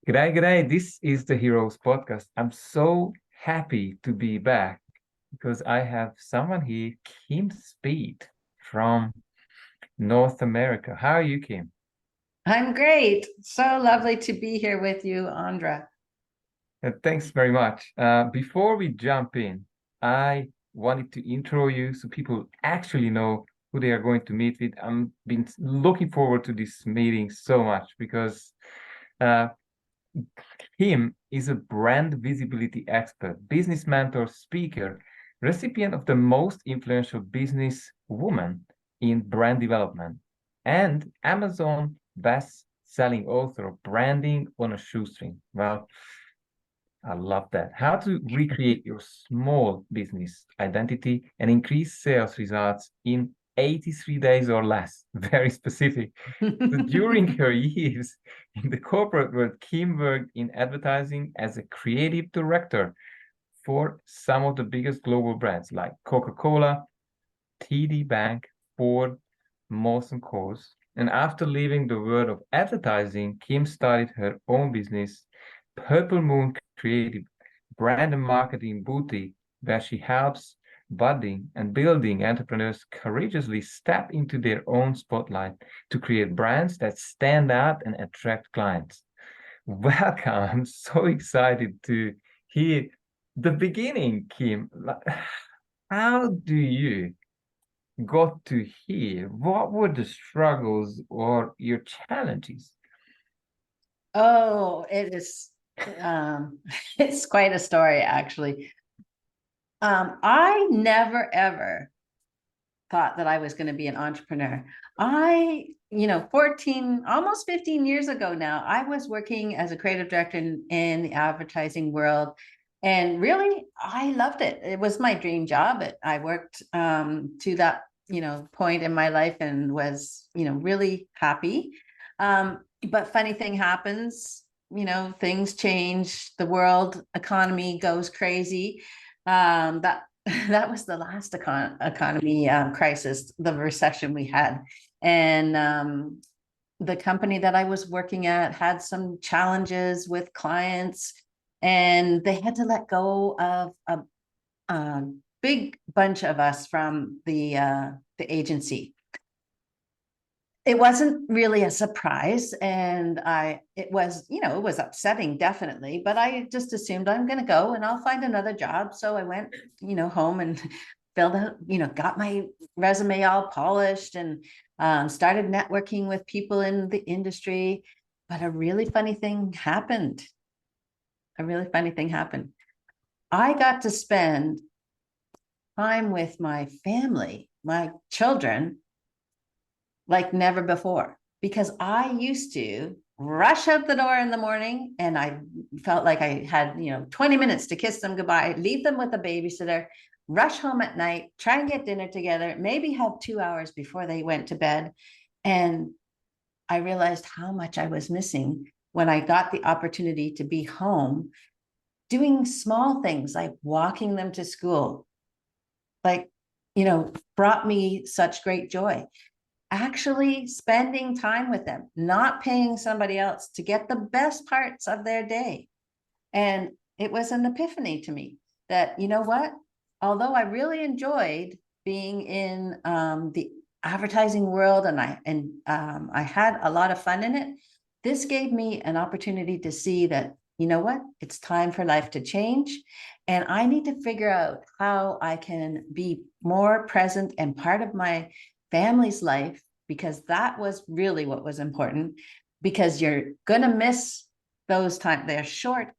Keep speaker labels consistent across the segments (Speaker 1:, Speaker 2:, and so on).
Speaker 1: G'day, g'day. This is the Heroes Podcast. I'm so happy to be back because I have someone here, Kim Speed from North America. How are you, Kim?
Speaker 2: I'm great. So lovely to be here with you, Andra.
Speaker 1: Thanks very much. Before we jump in, I wanted to intro you so people actually know who they are going to meet with. I'm been looking forward to this meeting so much because uh, Kim is a brand visibility expert, business mentor, speaker, recipient of the most influential business woman in brand development, and Amazon best-selling author of Branding on a Shoestring. Well, I love that. How to recreate your small business identity and increase sales results in 83 days or less. Very specific. So during her years in the corporate world, Kim worked in advertising as a creative director for some of the biggest global brands like Coca-Cola, TD Bank, Ford, Molson Coors. And after leaving the world of advertising, Kim started her own business, Purple Moon Creative Brand and Marketing Boutique, where she helps budding and building entrepreneurs courageously step into their own spotlight to create brands that stand out and attract clients. Welcome. I'm so excited to hear the beginning, Kim. How do you got to here, what were the struggles or your challenges?
Speaker 2: Oh, it is it's quite a story actually. I never ever thought that I was going to be an entrepreneur. 14, almost 15 years ago now, I was working as a creative director in the advertising world. And really, I loved it. It was my dream job. I worked to that, point in my life and was, really happy. But funny thing happens, things change, the world economy goes crazy. That that was the last economy crisis, the recession we had. And the company that I was working at had some challenges with clients, and they had to let go of a big bunch of us from the agency. It wasn't really a surprise, and it was, it was upsetting, definitely, but I just assumed I'm going to go and I'll find another job. So I went, home and filled out, got my resume all polished and started networking with people in the industry. But a really funny thing happened. A really funny thing happened. I got to spend time with my family, my children, like never before, because I used to rush out the door in the morning and I felt like I had, 20 minutes to kiss them goodbye, leave them with a babysitter, rush home at night, try and get dinner together, maybe have 2 hours before they went to bed. And I realized how much I was missing when I got the opportunity to be home doing small things like walking them to school, like, brought me such great joy. Actually spending time with them, not paying somebody else to get the best parts of their day. And it was an epiphany to me that, you know what, although I really enjoyed being in the advertising world and I had a lot of fun in it, this gave me an opportunity to see that, you know what, it's time for life to change. And I need to figure out how I can be more present and part of my family's life, because that was really what was important, because you're going to miss those times. They're short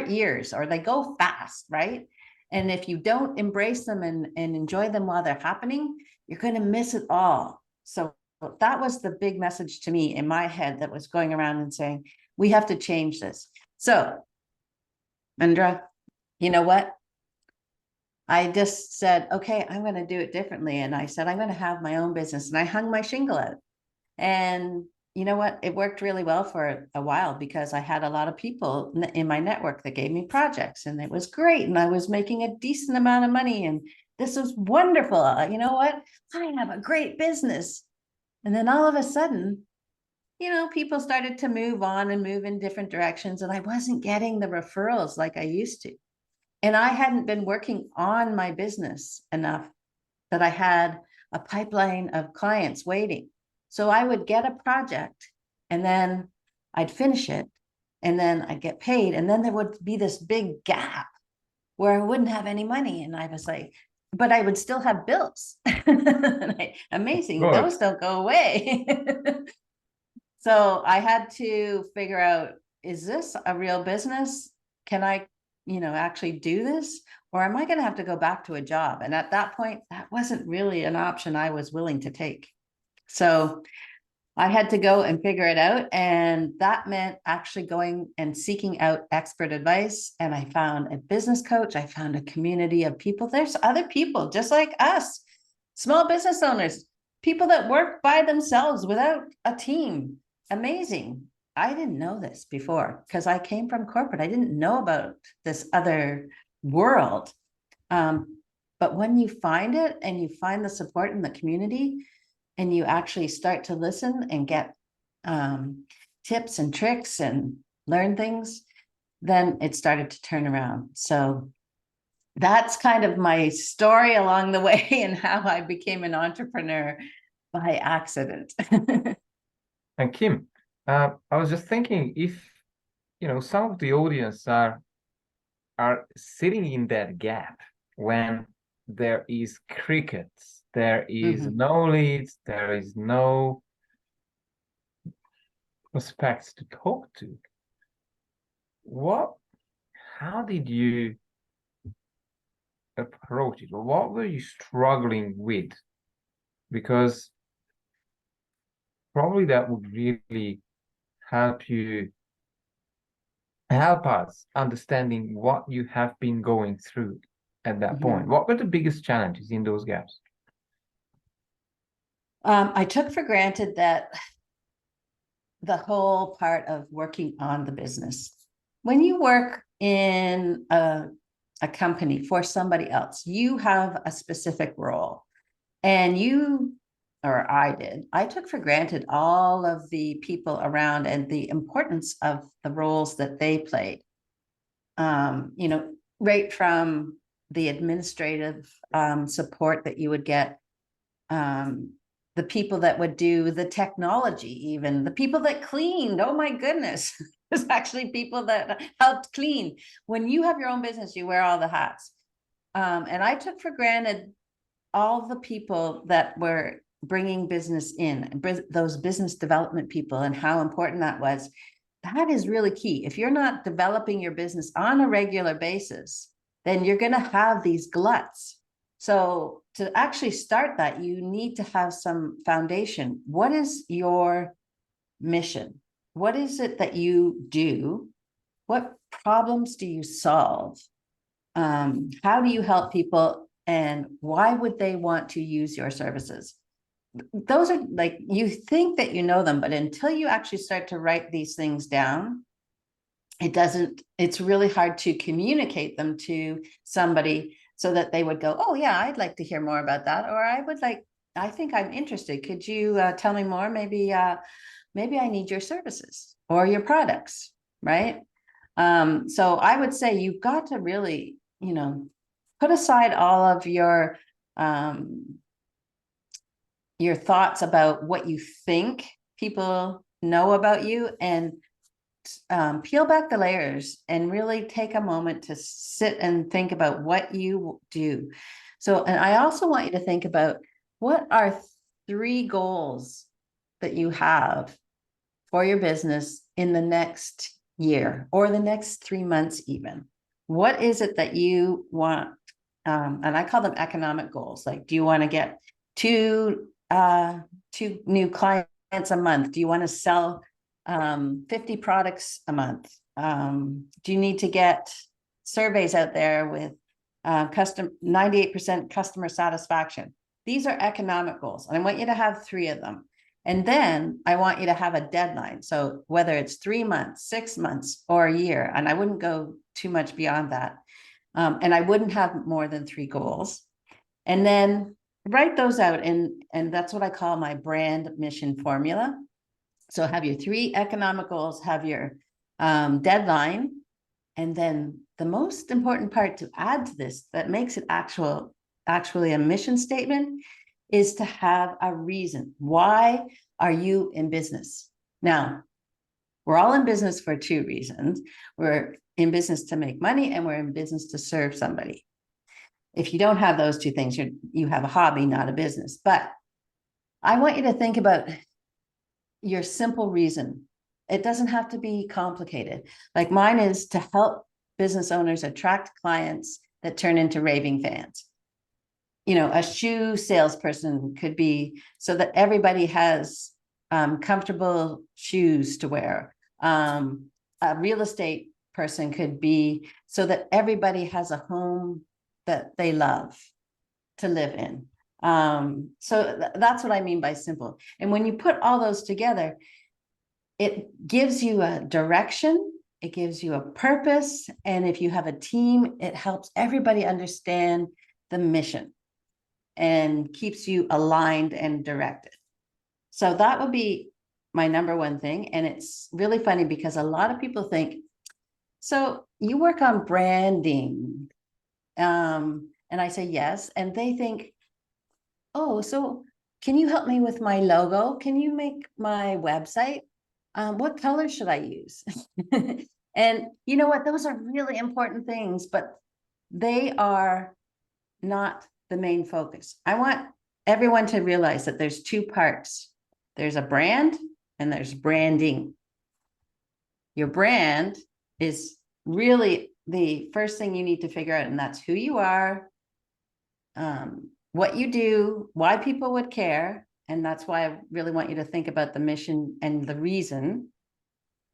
Speaker 2: years, or they go fast, right? And if you don't embrace them and enjoy them while they're happening, you're going to miss it all. So that was the big message to me in my head that was going around and saying, we have to change this. So, Andra, you know what? I just said, okay, I'm going to do it differently. And I said, I'm going to have my own business. And I hung my shingle out. And you know what? It worked really well for a while because I had a lot of people in my network that gave me projects, and it was great. And I was making a decent amount of money. And this was wonderful. You know what? I have a great business. And then all of a sudden, people started to move on and move in different directions, and I wasn't getting the referrals like I used to. And I hadn't been working on my business enough that I had a pipeline of clients waiting. So I would get a project and then I'd finish it and then I'd get paid. And then there would be this big gap where I wouldn't have any money. And I was like, but I would still have bills. Amazing.
Speaker 1: Good.
Speaker 2: Those don't go away. So I had to figure out, is this a real business? Can I, actually do this? Or am I going to have to go back to a job? And at that point, that wasn't really an option I was willing to take. So I had to go and figure it out. And that meant actually going and seeking out expert advice. And I found a business coach. I found a community of people. There's other people just like us, small business owners, people that work by themselves without a team. Amazing. I didn't know this before because I came from corporate. I didn't know about this other world. But when you find it and you find the support in the community, and you actually start to listen and get tips and tricks and learn things, then it started to turn around. So that's kind of my story along the way and how I became an entrepreneur by accident.
Speaker 1: And Kim, I was just thinking if, some of the audience are sitting in that gap when there is crickets, there is no leads, there is no prospects to talk to. How did you approach it? Or what were you struggling with? Because probably that would really help us understanding what you have been going through at that point. What were the biggest challenges in those gaps?
Speaker 2: I took for granted that the whole part of working on the business, when you work in a company for somebody else, you have a specific role. And I took for granted all of the people around and the importance of the roles that they played. Right from the administrative support that you would get, the people that would do the technology, even the people that cleaned. Oh my goodness, there's actually people that helped clean. When you have your own business, you wear all the hats. And I took for granted all the people that were bringing business in, those business development people, and how important that was. That is really key. If you're not developing your business on a regular basis, then you're going to have these gluts. So to actually start that, you need to have some foundation. What is your mission? What is it that you do? What problems do you solve? How do you help people? And why would they want to use your services? Those are like, you think that you know them, but until you actually start to write these things down, it's really hard to communicate them to somebody so that they would go, oh yeah, I'd like to hear more about that. Or I think I'm interested. Could you tell me more? Maybe I need your services or your products, right? So I would say you've got to really, put aside all of your thoughts about what you think people know about you, and peel back the layers and really take a moment to sit and think about what you do. So, and I also want you to think about, what are 3 goals that you have for your business in the next year or the next 3 months even? What is it that you want? And I call them economic goals. Like, do you want to get two new clients a month? Do you want to sell 50 products a month? Do you need to get surveys out there with 98% customer satisfaction? These are economic goals, and I want you to have 3 of them. And then I want you to have a deadline. So whether it's 3 months, 6 months, or a year, and I wouldn't go too much beyond that. And I wouldn't have more than 3 goals. And then write those out. And that's what I call my brand mission formula. So have your 3 economic goals, have your deadline, and then the most important part to add to this that makes it actually a mission statement is to have a reason. Why are you in business? Now, we're all in business for 2 reasons. We're in business to make money, and we're in business to serve somebody. If you don't have those 2 things, you have a hobby, not a business. But I want you to think about your simple reason. It doesn't have to be complicated. Like mine is to help business owners attract clients that turn into raving fans. You know, a shoe salesperson could be so that everybody has comfortable shoes to wear. A real estate person could be so that everybody has a home that they love to live in. So that's what I mean by simple. And when you put all those together, it gives you a direction, it gives you a purpose. And if you have a team, it helps everybody understand the mission and keeps you aligned and directed. So that would be my number one thing. And it's really funny because a lot of people think, so you work on branding. And I say yes. And they think, oh, so can you help me with my logo? Can you make my website? What color should I use? And you know what? Those are really important things, but they are not the main focus. I want everyone to realize that there's 2 parts. There's a brand and there's branding. Your brand is really the first thing you need to figure out, and that's who you are, what you do, why people would care. And that's why I really want you to think about the mission and the reason.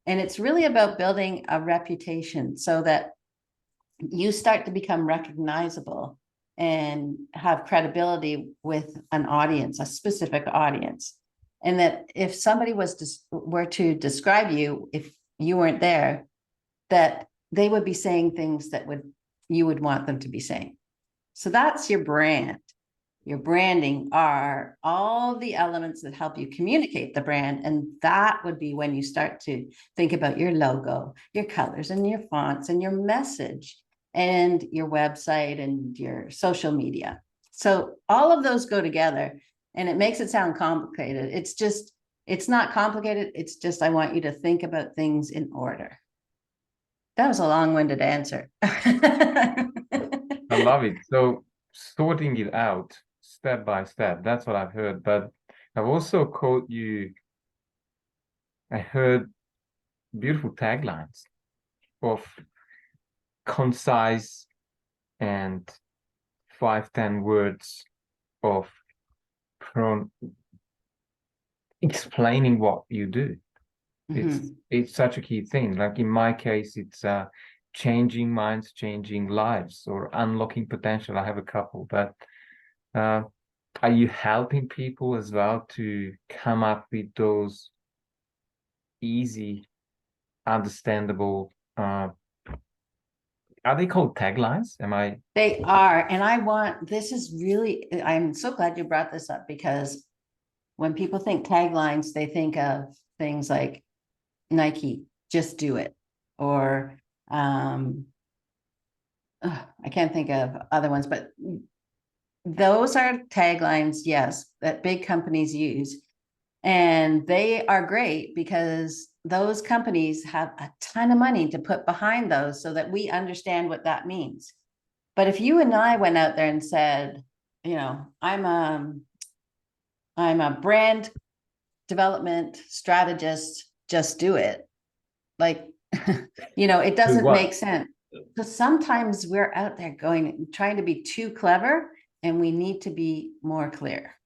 Speaker 2: And it's really about building a reputation so that you start to become recognizable and have credibility with an audience, a specific audience. And that if somebody were to describe you, if you weren't there, that they would be saying things that you would want them to be saying. So that's your brand. Your branding are all the elements that help you communicate the brand. And that would be when you start to think about your logo, your colors and your fonts and your message and your website and your social media. So all of those go together, and it makes it sound complicated. It's not complicated. It's just, I want you to think about things in order. That was a long-winded answer.
Speaker 1: I love it. So sorting it out step by step, that's what I've heard. But I've also I heard beautiful taglines of concise and 5-10 words of explaining what you do. It's such a key thing. Like in my case, it's changing minds, changing lives, or unlocking potential. I have a couple, but are you helping people as well to come up with those easy, understandable, are they called taglines?
Speaker 2: They are. And this is really, I'm so glad you brought this up, because when people think taglines, they think of things like Nike, just do it. Or I can't think of other ones, but those are taglines, yes, that big companies use. And they are great because those companies have a ton of money to put behind those so that we understand what that means. But if you and I went out there and said, you know, I'm a brand development strategist, just do it. Like, you know, it doesn't make sense. Because sometimes we're out there trying to be too clever, and we need to be more clear.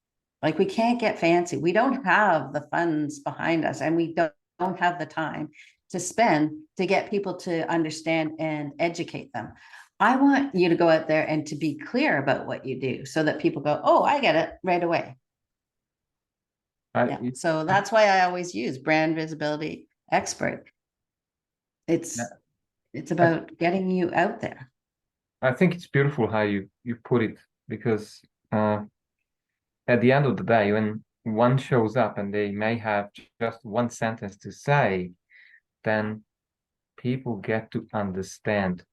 Speaker 2: Like, we can't get fancy. We don't have the funds behind us, and we don't have the time to spend to get people to understand and educate them. I want you to go out there and to be clear about what you do so that people go, oh, I get it right away. So that's why I always use brand visibility expert. It's about getting you out there.
Speaker 1: I think it's beautiful how you put it, because at the end of the day, when one shows up and they may have just one sentence to say, then people get to understand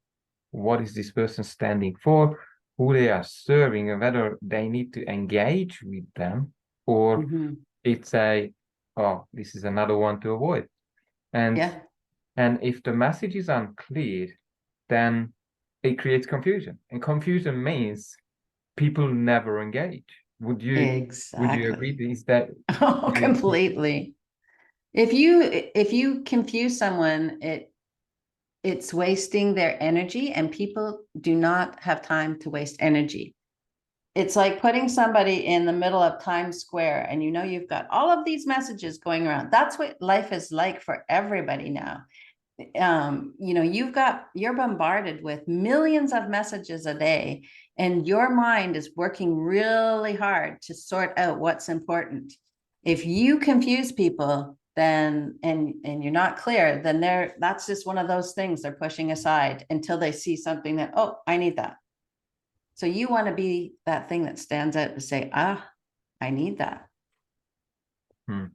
Speaker 1: what is this person standing for, who they are serving, and whether they need to engage with them or
Speaker 2: Mhm.
Speaker 1: it's a, oh, this is another one to avoid. And
Speaker 2: Yeah,
Speaker 1: and if the message is unclear, then it creates confusion. And confusion means people never engage. Would you agree?
Speaker 2: exactly.
Speaker 1: Is that
Speaker 2: Oh,
Speaker 1: you,
Speaker 2: completely. If you confuse someone, it's wasting their energy, and people do not have time to waste energy. It's like putting somebody in the middle of Times Square and you've got all of these messages going around. That's what life is like for everybody now. You're bombarded with millions of messages a day, and your mind is working really hard to sort out what's important. If you confuse people, then and you're not clear, then that's just one of those things they're pushing aside until they see something that, oh, I need that. So you want to be that thing that stands out to say, I need that.
Speaker 1: hmm.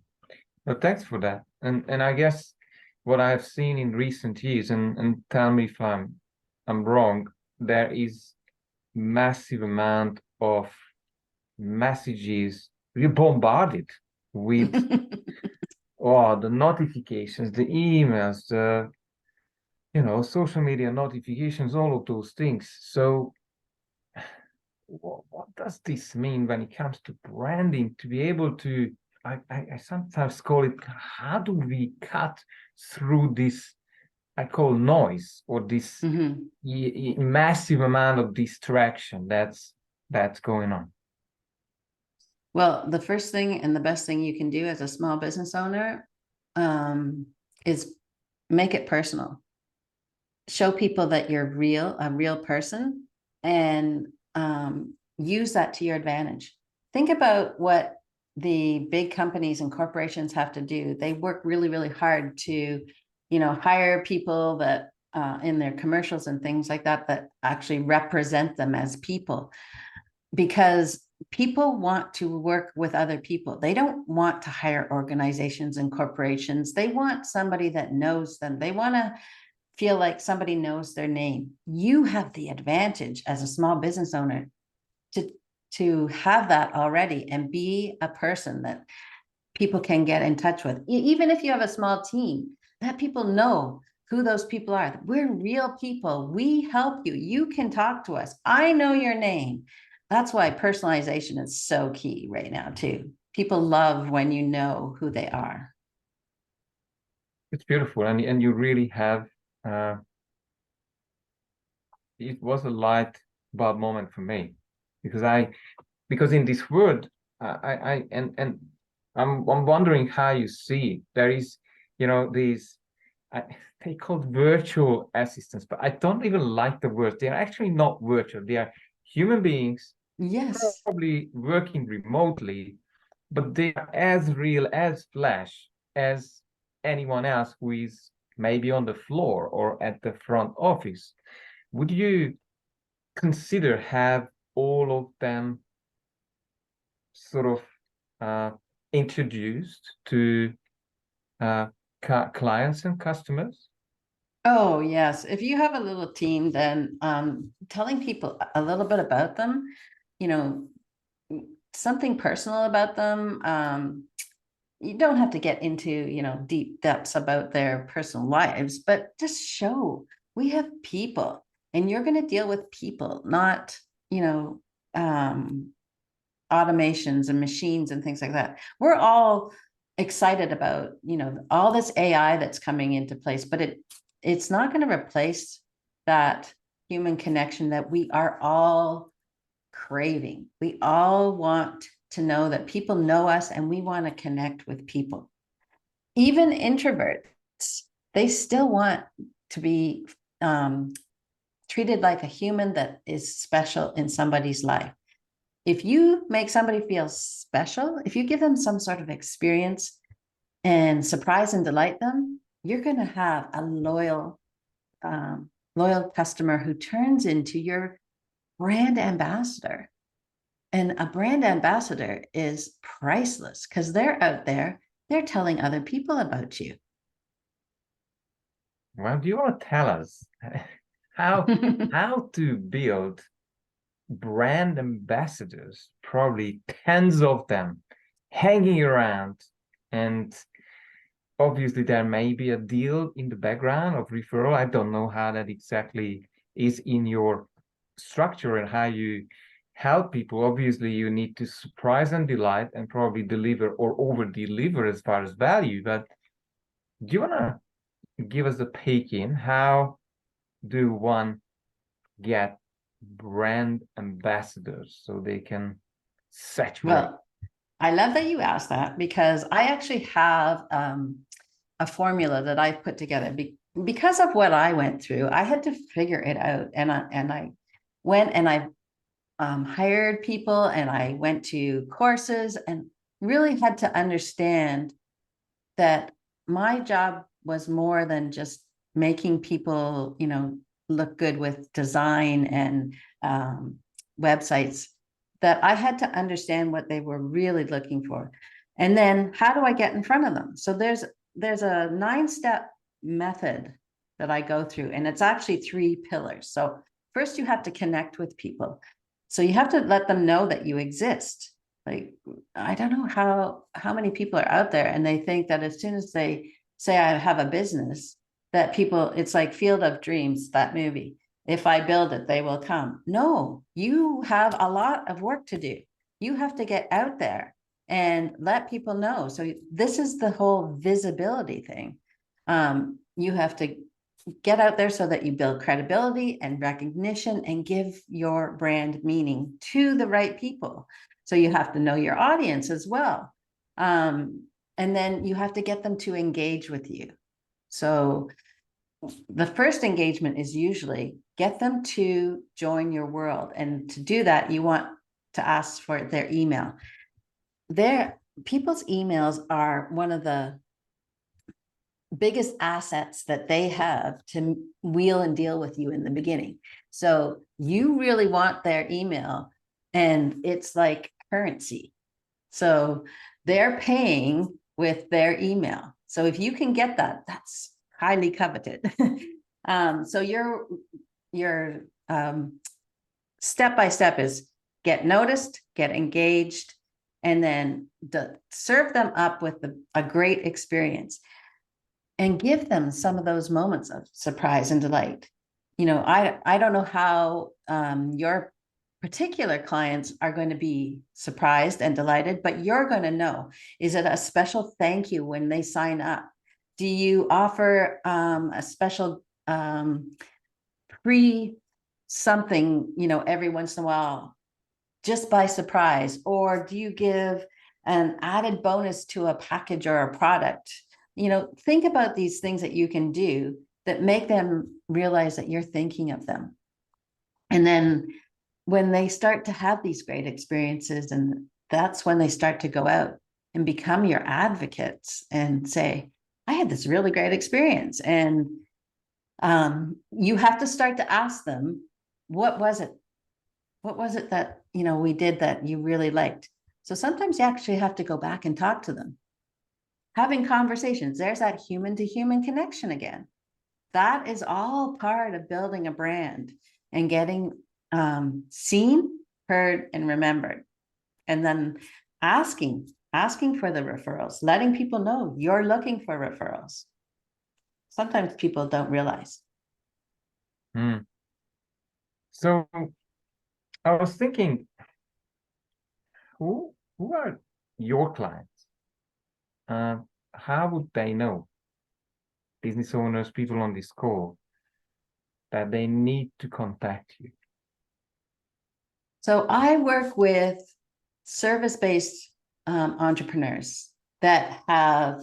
Speaker 1: Well, thanks for that. And I guess what I have seen in recent years, and tell me if I'm wrong, there is massive amount of messages. We're bombarded with the notifications, the emails, the social media notifications, all of those things. So what does this mean when it comes to branding to be able to I sometimes call it, how do we cut through this I call noise, or this
Speaker 2: Mhm.
Speaker 1: massive amount of distraction that's going on?
Speaker 2: Well, the first thing and the best thing you can do as a small business owner um, is make it personal. Show people that you're a real person, and use that to your advantage. Think about what the big companies and corporations have to do. They work really, really hard to, hire people that in their commercials and things like that, that actually represent them as people, because people want to work with other people. They don't want to hire organizations and corporations. They want somebody that knows them. They want to feel like somebody knows their name. You have the advantage as a small business owner to have that already and be a person that people can get in touch with. Even if you have a small team, let people know who those people are. We're real people. We help you. You can talk to us. I know your name. That's why personalization is so key right now, too. People love when you know who they are.
Speaker 1: It's beautiful, and you really have uh, it was a light bulb moment for me because because in this world and I'm wondering how you see it. There is these I, they called virtual assistants, but I don't even like the word. They are actually not virtual. They are human beings,
Speaker 2: Yes.
Speaker 1: probably working remotely, but they are as real as flash as anyone else who is maybe on the floor or at the front office. Would you consider have all of them sort of uh, introduced to uh, clients and customers?
Speaker 2: Oh, yes. If you have a little team, then telling people a little bit about them, you know, something personal about them. You don't have to get into, deep depths about their personal lives, but just show we have people, and you're going to deal with people, not, you know, um, automations and machines and things like that. We're all excited about, all this AI that's coming into place, but it's not going to replace that human connection that we are all craving. We all want to know that people know us, and we want to connect with people. Even introverts, they still want to be treated like a human that is special in somebody's life. If you make somebody feel special, if you give them some sort of experience and surprise and delight them, you're going to have a loyal customer who turns into your brand ambassador. And a brand ambassador is priceless because they're out there, they're telling other people about you.
Speaker 1: Well, do you want to tell us how how to build brand ambassadors, probably tens of them hanging around, and obviously there may be a deal in the background of referral. I don't know how that exactly is in your structure and how you help people. Obviously, you need to surprise and delight and probably deliver or over deliver as far as value. But do you want to give us a peek in how do one get brand ambassadors so they can saturate?
Speaker 2: Well, I love that you asked that because I actually have a formula that I've put together because of what I went through. I had to figure it out, and I went and I hired people, and I went to courses, and really had to understand that my job was more than just making people, look good with design and websites, that I had to understand what they were really looking for. And then how do I get in front of them? So there's a 9-step method that I go through, and it's actually 3 pillars. So first you have to connect with people. So you have to let them know that you exist. Like, I don't know how many people are out there and they think that as soon as they say I have a business, that people, it's like Field of Dreams, that movie. If I build it, they will come. No, you have a lot of work to do. You have to get out there and let people know. So this is the whole visibility thing. You have to get out there so that you build credibility and recognition and give your brand meaning to the right people. So you have to know your audience as well. And then you have to get them to engage with you. So the first engagement is usually get them to join your world. And to do that, you want to ask for their email. People's emails are one of the biggest assets that they have to wheel and deal with you in the beginning. So you really want their email, and it's like currency. So they're paying with their email. So if you can get that, that's highly coveted. So your step by step is get noticed, get engaged, and then serve them up with a great experience. And give them some of those moments of surprise and delight. I don't know how your particular clients are going to be surprised and delighted, but you're going to know. Is it a special thank you when they sign up? Do you offer a special pre something, every once in a while, just by surprise? Or do you give an added bonus to a package or a product? Think about these things that you can do that make them realize that you're thinking of them. And then when they start to have these great experiences, and that's when they start to go out and become your advocates and say, I had this really great experience. And you have to start to ask them, what was it? What was it that, we did that you really liked? So sometimes you actually have to go back and talk to them. Having conversations, there's that human to human connection again. That is all part of building a brand and getting seen, heard, and remembered. And then asking for the referrals, letting people know you're looking for referrals. Sometimes people don't realize.
Speaker 1: So I was thinking, who are your clients? How would they know, business owners, people on this call, that they need to contact you?
Speaker 2: So I work with service-based entrepreneurs that have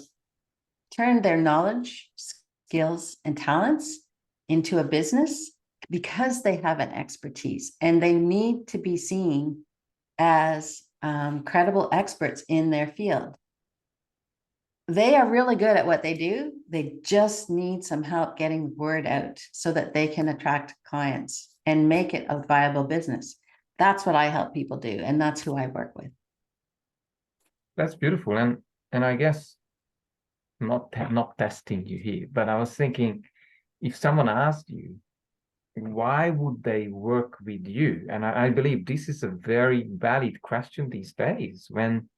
Speaker 2: turned their knowledge, skills, and talents into a business because they have an expertise, and they need to be seen as credible experts in their field. They are really good at what they do. They just need some help getting word out so that they can attract clients and make it a viable business. That's what I help people do, and that's who I work with.
Speaker 1: That's beautiful. And I guess not testing you here, but I was thinking, if someone asked you, why would they work with you? And I believe this is a very valid question these days. When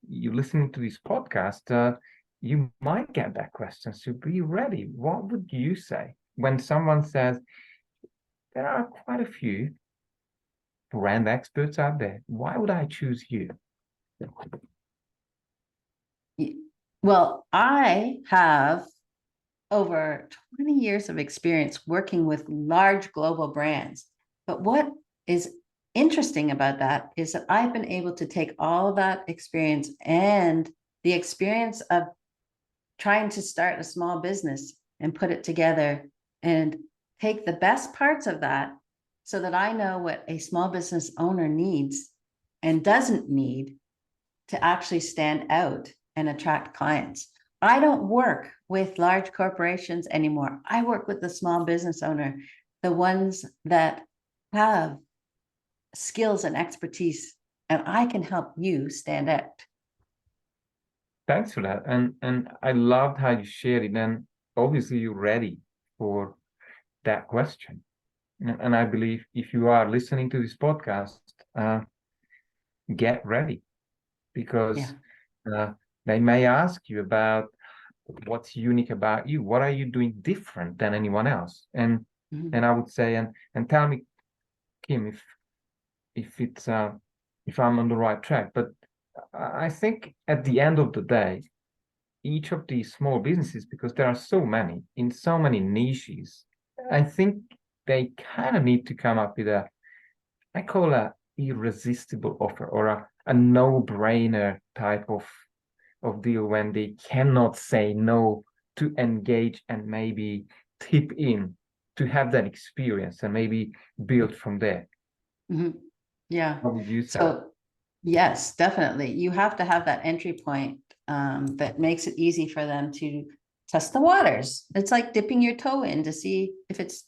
Speaker 1: you're listening to this podcast, you might get that question. So be ready. What would you say when someone says there are quite a few brand experts out there? Why would I choose you?
Speaker 2: Well, I have over 20 years of experience working with large global brands. But what is interesting about that is that I've been able to take all of that experience and the experience of trying to start a small business and put it together and take the best parts of that so that I know what a small business owner needs and doesn't need to actually stand out and attract clients. I don't work with large corporations anymore. I work with the small business owner, the ones that have skills and expertise, and I can help you stand out.
Speaker 1: Thanks for that. And I loved how you shared it. And obviously you're ready for that question. And I believe if you are listening to this podcast, get ready because they may ask you about what's unique about you. What are you doing different than anyone else? And I would say, and tell me, Kim, if I'm on the right track. But I think at the end of the day, each of these small businesses, because there are so many in so many niches, I think they kind of need to come up with I call a irresistible offer or a no-brainer type of deal when they cannot say no to engage and maybe tip in to have that experience and maybe build from there.
Speaker 2: Mm-hmm. Yeah.
Speaker 1: What would you say?
Speaker 2: So, yes, definitely. You have to have that entry point that makes it easy for them to test the waters. It's like dipping your toe in to see if it's,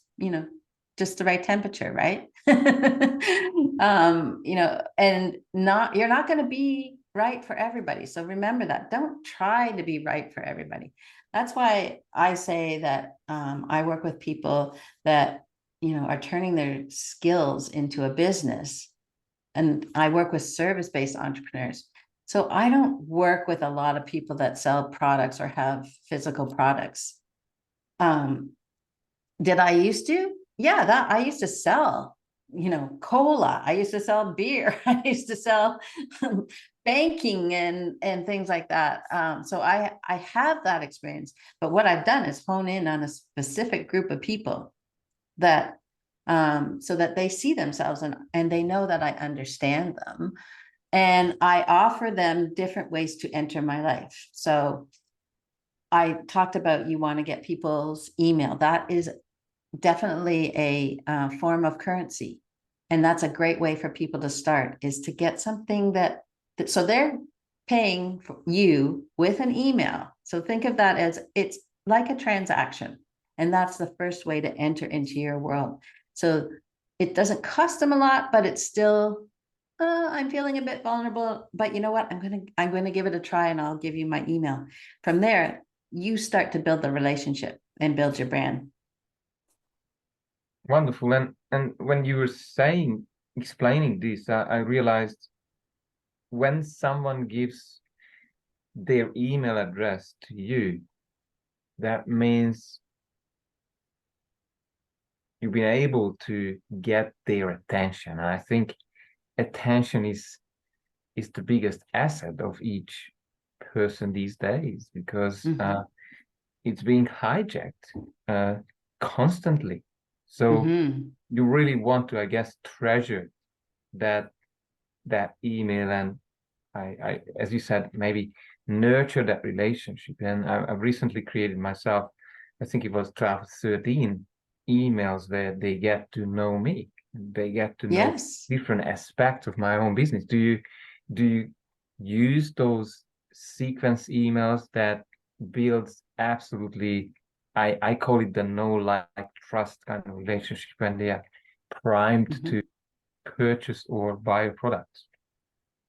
Speaker 2: just the right temperature, right? And you're not going to be right for everybody. So remember that. Don't try to be right for everybody. That's why I say that I work with people that, are turning their skills into a business. And I work with service-based entrepreneurs. So I don't work with a lot of people that sell products or have physical products. Did I used to? Yeah, that I used to sell, cola. I used to sell beer. I used to sell banking and things like that. So I have that experience. But what I've done is hone in on a specific group of people that so that they see themselves and they know that I understand them. And I offer them different ways to enter my life. So I talked about you want to get people's email. That is definitely a form of currency. And that's a great way for people to start is to get something that so they're paying for you with an email. So think of that as it's like a transaction. And that's the first way to enter into your world. So it doesn't cost them a lot, but it's still, I'm feeling a bit vulnerable, but you know what? I'm gonna give it a try and I'll give you my email. From there, you start to build the relationship and build your brand.
Speaker 1: Wonderful. And when you were explaining this, I realized when someone gives their email address to you, that means you've been able to get their attention. And I think attention is the biggest asset of each person these days because it's being hijacked constantly. So you really want to, I guess, treasure that email and I as you said, maybe nurture that relationship. And I've recently created myself, I think it was 12, 13 emails where they get to know me. They get to know different aspects of my own business. Do you use those sequence emails that builds absolutely, I call it the know, like, trust kind of relationship when they are primed to purchase or buy a product.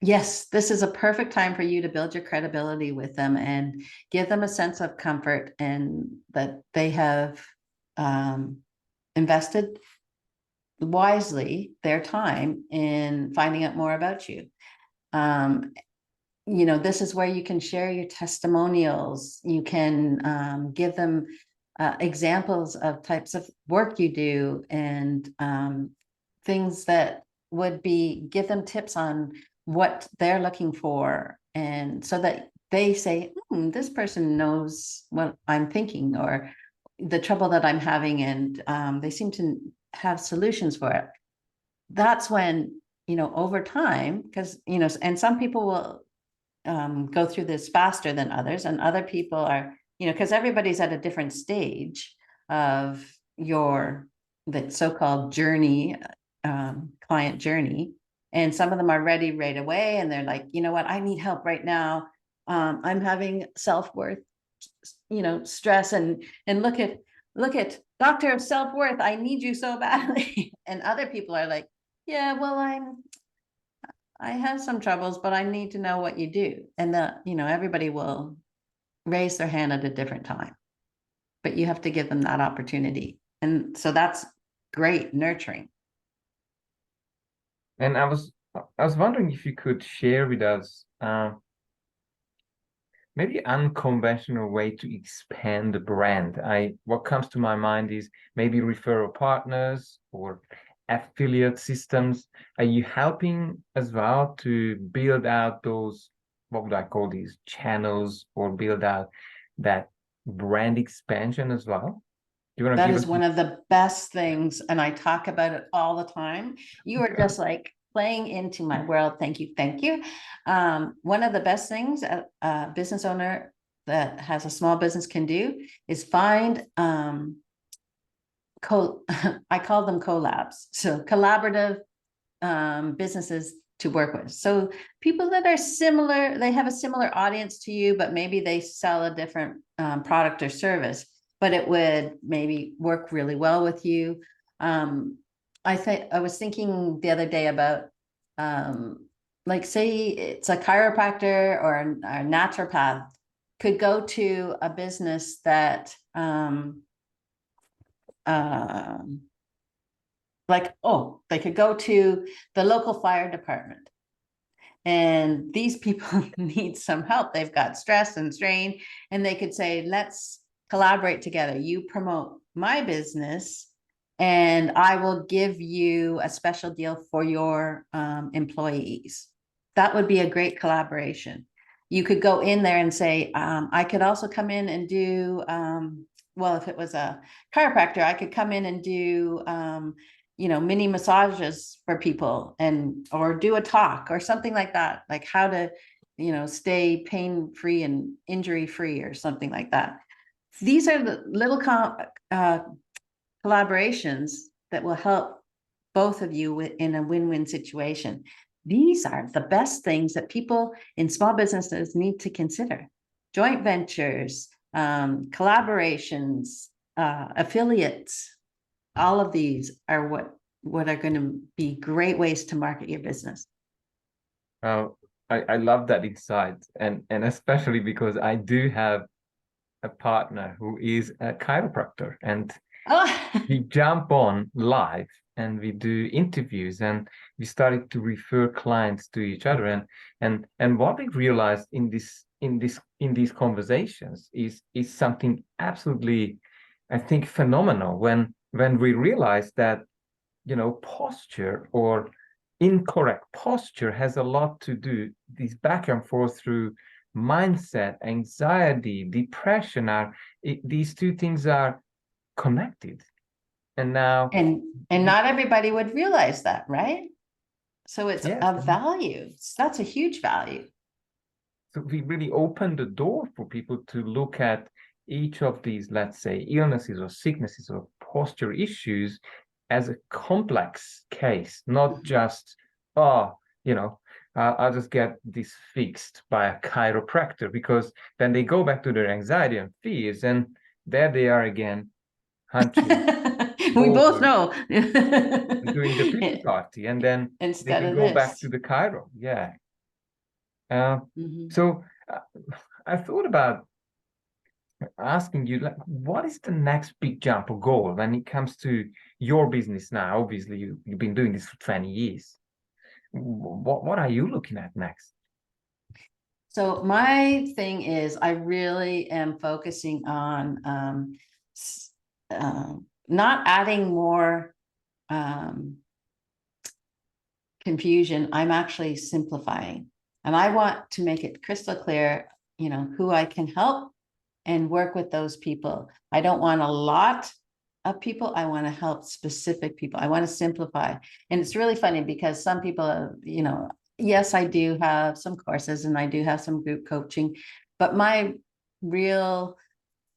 Speaker 2: Yes, this is a perfect time for you to build your credibility with them and give them a sense of comfort and that they have invested wisely their time in finding out more about you. Um, this is where you can share your testimonials. You can give them examples of types of work you do and things that would give them tips on what they're looking for. And so that they say, this person knows what I'm thinking or the trouble that I'm having. And they seem to have solutions for it. That's when, over time, because, and some people will go through this faster than others, and other people are, because everybody's at a different stage of the so-called journey, client journey, and some of them are ready right away, and they're like, you know what, I need help right now. I'm having self-worth, stress, and look at doctor of self-worth, I need you so badly. And other people are like, yeah, well, I have some troubles, but I need to know what you do. And everybody will raise their hand at a different time, but you have to give them that opportunity. And so that's great nurturing.
Speaker 1: And I was wondering if you could share with us maybe unconventional way to expand the brand. What comes to my mind is maybe referral partners or affiliate systems. Are you helping as well to build out those, what would I call these channels, or build out that brand expansion as well? Do you want to
Speaker 2: That
Speaker 1: give
Speaker 2: is
Speaker 1: us?
Speaker 2: one of the best things, and I talk about it all the time. You are just like playing into my world. Thank you. Thank you. One of the best things a business owner that has a small business can do is find I call them collabs. So collaborative businesses to work with. So people that are similar, they have a similar audience to you, but maybe they sell a different product or service, but it would maybe work really well with you. I was thinking the other day about like, say it's a chiropractor or a naturopath could go to a business that they could go to the local fire department, and these people need some help. They've got stress and strain, and they could say, let's collaborate together. You promote my business and I will give you a special deal for your employees. That would be a great collaboration. You could go in there and say, I could also come in and do, well, if it was a chiropractor, I could come in and do mini massages for people, or do a talk or something like that, like how to stay pain free and injury free or something like that. These are the little collaborations that will help both of you in a win-win situation. These are the best things that people in small businesses need to consider. Joint ventures, collaborations, affiliates. All of these are what are going to be great ways to market your business.
Speaker 1: I love that insight, and especially because I do have a partner who is a chiropractor, and we jump on live and we do interviews, and we started to refer clients to each other, and what we realized in these conversations is something absolutely, I think, phenomenal, when we realized that posture, or incorrect posture, has a lot to do, this back and forth through mindset, anxiety, depression, these two things are connected. And now,
Speaker 2: and not everybody would realize that, right? So it's
Speaker 1: yes,
Speaker 2: a value. That's a huge value.
Speaker 1: so we really open the door for people to look at each of these, let's say, illnesses or sicknesses or posture issues as a complex case, not just, oh, I'll just get this fixed by a chiropractor, because then they go back to their anxiety and fears, and there they are again, hunching.
Speaker 2: We both
Speaker 1: over
Speaker 2: know.
Speaker 1: and doing the pity party, and then they
Speaker 2: Instead
Speaker 1: can
Speaker 2: of
Speaker 1: go back
Speaker 2: this.
Speaker 1: to the Cairo. Yeah. Uh,
Speaker 2: Mhm.
Speaker 1: so uh, I thought about asking you, like, what is the next big jump or goal when it comes to your business now? Obviously, you've been doing this for 20 years. What are you looking at next?
Speaker 2: So my thing is, I really am focusing on not adding more um, confusion. I'm actually simplifying, and I want to make it crystal clear, who I can help and work with those people. I don't want a lot of people. I want to help specific people. I want to simplify. And it's really funny because some people, yes, I do have some courses and I do have some group coaching, but my real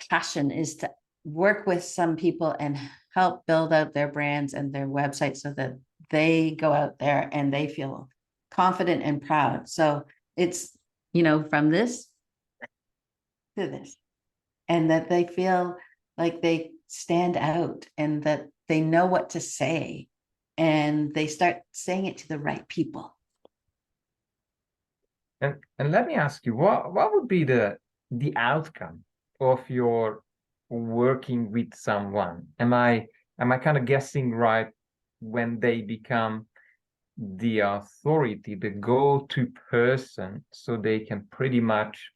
Speaker 2: passion is to work with some people and help build out their brands and their websites so that they go out there and they feel confident and proud. So it's, from this to this, and that they feel like they stand out and that they know what to say and they start saying it to the right people.
Speaker 1: And let me ask you, what would be the outcome of your working with someone? Am I kind of guessing right when they become the authority, the go-to person, so they can pretty much,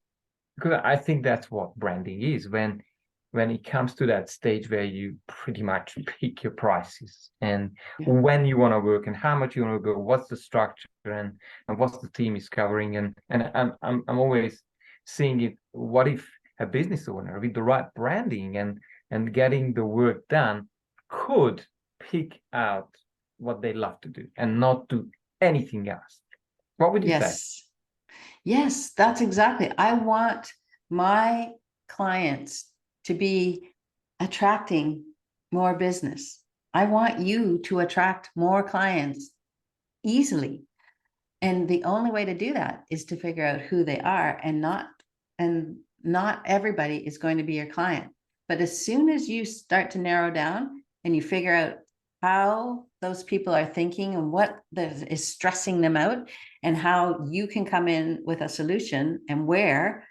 Speaker 1: because I think that's what branding is, when it comes to that stage where you pretty much pick your prices and
Speaker 2: Yeah.
Speaker 1: when you want to work and how much you want to go, what's the structure, and what's the team is covering, and I'm always seeing it, what if a business owner with the right branding and getting the work done could pick out what they love to do and not do anything else? What would you say?
Speaker 2: Yes. Yes, that's exactly. I want my clients to be attracting more business. I want you to attract more clients easily. And the only way to do that is to figure out who they are, and not everybody is going to be your client. But as soon as you start to narrow down and you figure out how those people are thinking and what is stressing them out and how you can come in with a solution and where,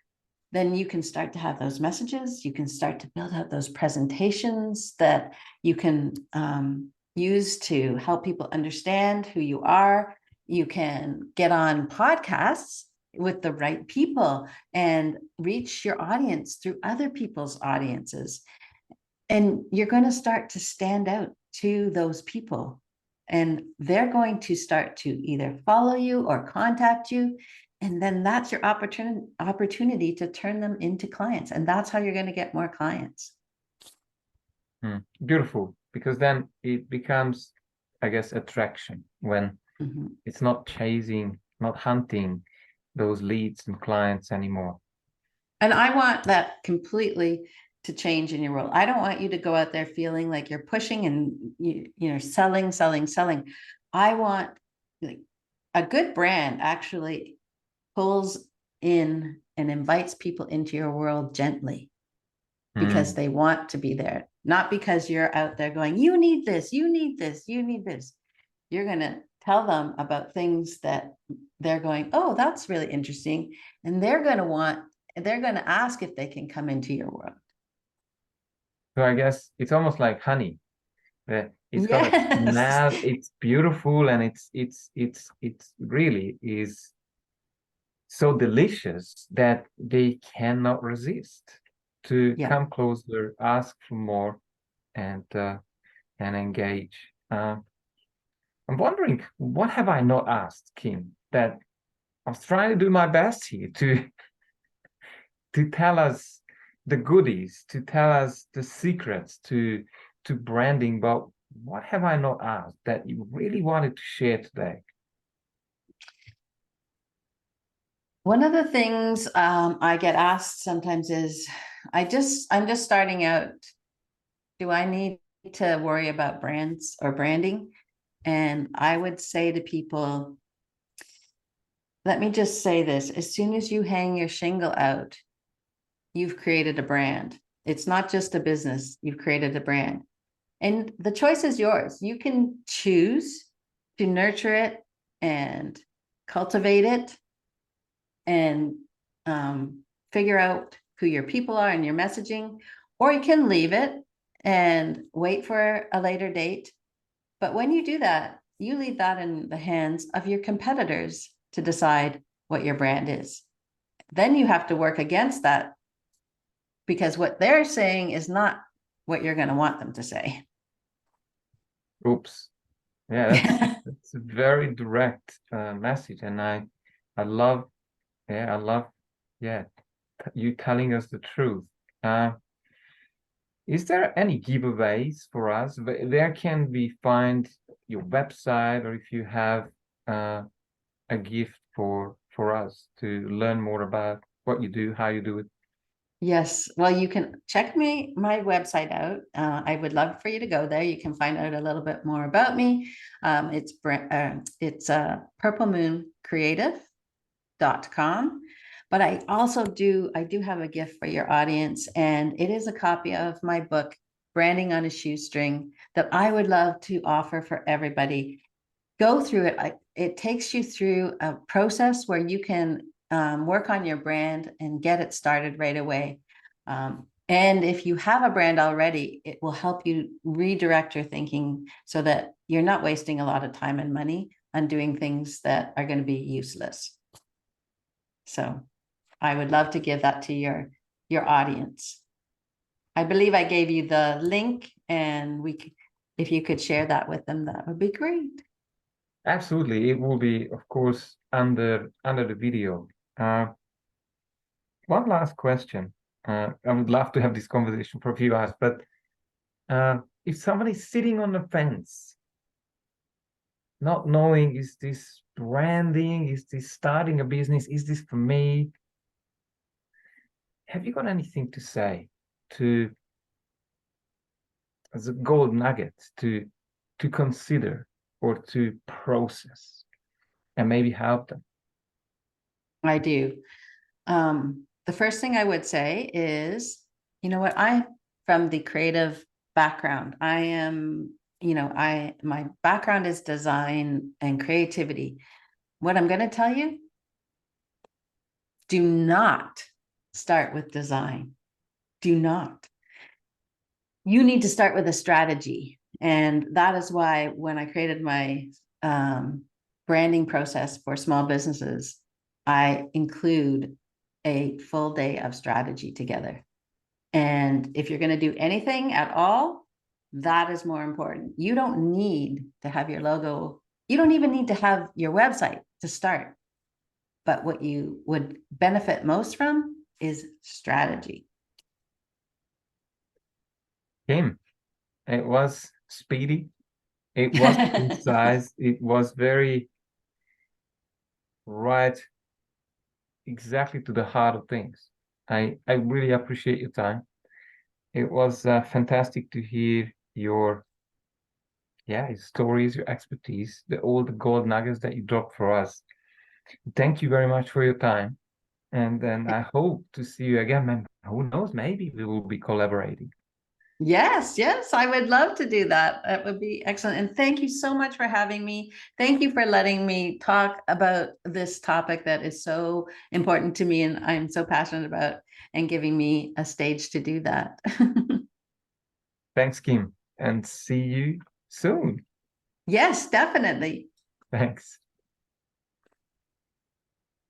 Speaker 2: then you can start to have those messages. You can start to build out those presentations that you can use to help people understand who you are. You can get on podcasts with the right people and reach your audience through other people's audiences. And you're going to start to stand out to those people. And they're going to start to either follow you or contact you. And then that's your opportunity to turn them into clients. And that's how you're going to get more clients.
Speaker 1: Beautiful, because then it becomes, I guess, attraction when it's not chasing, not hunting those leads and clients anymore.
Speaker 2: And I want that completely to change in your world. I don't want you to go out there feeling like you're pushing and selling, selling, selling. I want, like, a good brand actually pulls in and invites people into your world gently because
Speaker 1: Mm.
Speaker 2: they want to be there, not because you're out there going, you need this, you need this, you need this. You're going to tell them about things that they're going, oh, that's really interesting. And they're going to ask if they can come into your world.
Speaker 1: So I guess it's almost like honey. It's got a
Speaker 2: Yes.
Speaker 1: smell, it's beautiful, and it's really is so delicious that they cannot resist to
Speaker 2: Yeah.
Speaker 1: come closer, ask for more, and engage. I'm wondering, what have I not asked, Kim, that I was trying to do my best here to tell us the goodies, to tell us the secrets to branding, but what have I not asked that you really wanted to share today?
Speaker 2: One of the things I get asked sometimes is, I'm just starting out. Do I need to worry about brands or branding? And I would say to people, let me just say this. As soon as you hang your shingle out, you've created a brand. It's not just a business, you've created a brand. And the choice is yours. You can choose to nurture it and cultivate it and figure out who your people are and your messaging, or you can leave it and wait for a later date. But when you do that, you leave that in the hands of your competitors to decide what your brand is. Then you have to work against that because what they're saying is not what you're going to want them to say.
Speaker 1: Oops. Yeah, that's a very direct message, and I love, yeah, I love, yeah, you telling us the truth. Uh, is there any giveaways for us? Where can we find your website, or if you have uh, a gift for us to learn more about what you do, how you do it?
Speaker 2: Yes, well, you can check my website out. I would love for you to go there. You can find out a little bit more about me. It's purplemooncreative.com. But I do have a gift for your audience, and it is a copy of my book, Branding on a Shoestring, that I would love to offer for everybody. Go through it. It takes you through a process where you can work on your brand and get it started right away. And if you have a brand already, it will help you redirect your thinking so that you're not wasting a lot of time and money on doing things that are going to be useless. So I would love to give that to your audience. I believe I gave you the link, and if you could share that with them, that would be great.
Speaker 1: Absolutely, it will be, of course, under the video. One last question. I would love to have this conversation for a few hours, but if somebody is sitting on the fence, not knowing, is this branding, is this starting a business, is this for me? Have you got anything to say to as a gold nugget to consider or to process and maybe help them?
Speaker 2: I do. The first thing I would say is, you know what, from the creative background. I am, my background is design and creativity. What I'm going to tell you, do not start with design. Do not. You need to start with a strategy. And that is why when I created my branding process for small businesses, I include a full day of strategy together. And if you're going to do anything at all, that is more important. You don't need to have your logo. You don't even need to have your website to start. But what you would benefit most from is strategy.
Speaker 1: Kim, it was speedy. It was concise. It was very right, exactly to the heart of things. I really appreciate your time. It was fantastic to hear your your stories, your expertise, all the gold nuggets that you dropped for us. Thank you very much for your time. And then I hope to see you again. And who knows, maybe we will be collaborating.
Speaker 2: Yes, yes, I would love to do that. That would be excellent. And thank you so much for having me. Thank you for letting me talk about this topic that is so important to me and I'm so passionate about, and giving me a stage to do that.
Speaker 1: Thanks, Kim, and see you soon.
Speaker 2: Yes, definitely.
Speaker 1: Thanks.